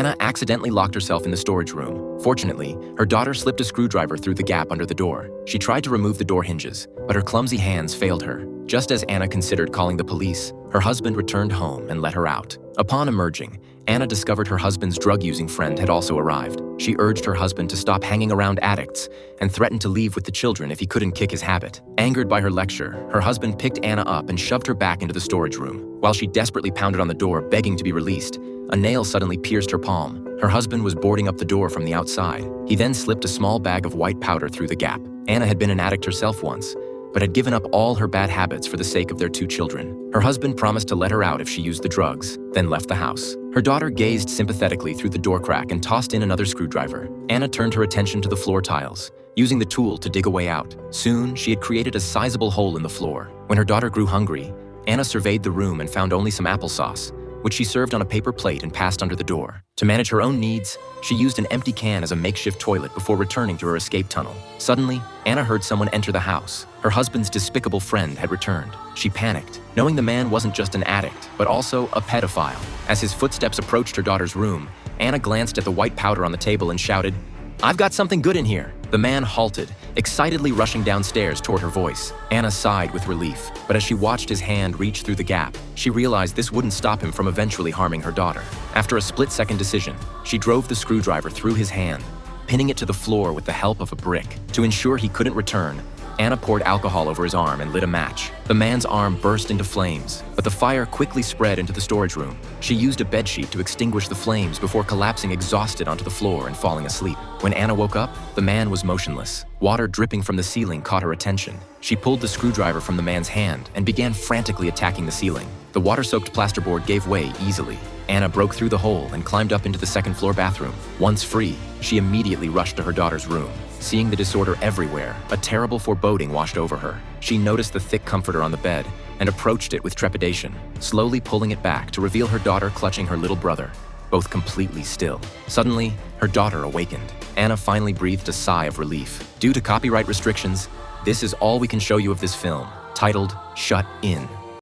Anna accidentally locked herself in the storage room. Fortunately, her daughter slipped a screwdriver through the gap under the door. She tried to remove the door hinges, but her clumsy hands failed her. Just as Anna considered calling the police, her husband returned home and let her out. Upon emerging, Anna discovered her husband's drug-using friend had also arrived. She urged her husband to stop hanging around addicts and threatened to leave with the children if he couldn't kick his habit. Angered by her lecture, her husband picked Anna up and shoved her back into the storage room. While she desperately pounded on the door, begging to be released, a nail suddenly pierced her palm. Her husband was boarding up the door from the outside. He then slipped a small bag of white powder through the gap. Anna had been an addict herself once, but had given up all her bad habits for the sake of their 2 children. Her husband promised to let her out if she used the drugs, then left the house. Her daughter gazed sympathetically through the door crack and tossed in another screwdriver. Anna turned her attention to the floor tiles, using the tool to dig a way out. Soon, she had created a sizable hole in the floor. When her daughter grew hungry, Anna surveyed the room and found only some applesauce, which she served on a paper plate and passed under the door. To manage her own needs, she used an empty can as a makeshift toilet before returning to her escape tunnel. Suddenly, Anna heard someone enter the house. Her husband's despicable friend had returned. She panicked, knowing the man wasn't just an addict, but also a pedophile. As his footsteps approached her daughter's room, Anna glanced at the white powder on the table and shouted, "I've got something good in here." The man halted, excitedly rushing downstairs toward her voice. Anna sighed with relief, but as she watched his hand reach through the gap, she realized this wouldn't stop him from eventually harming her daughter. After a split-second decision, she drove the screwdriver through his hand, pinning it to the floor with the help of a brick. To ensure he couldn't return, Anna poured alcohol over his arm and lit a match. The man's arm burst into flames, but the fire quickly spread into the storage room. She used a bedsheet to extinguish the flames before collapsing exhausted onto the floor and falling asleep. When Anna woke up, the man was motionless. Water dripping from the ceiling caught her attention. She pulled the screwdriver from the man's hand and began frantically attacking the ceiling. The water-soaked plasterboard gave way easily. Anna broke through the hole and climbed up into the second-floor bathroom. Once free, she immediately rushed to her daughter's room. Seeing the disorder everywhere, a terrible foreboding washed over her. She noticed the thick comforter on the bed and approached it with trepidation, slowly pulling it back to reveal her daughter clutching her little brother, both completely still. Suddenly, her daughter awakened. Anna finally breathed a sigh of relief. Due to copyright restrictions, this is all we can show you of this film, titled Shut In.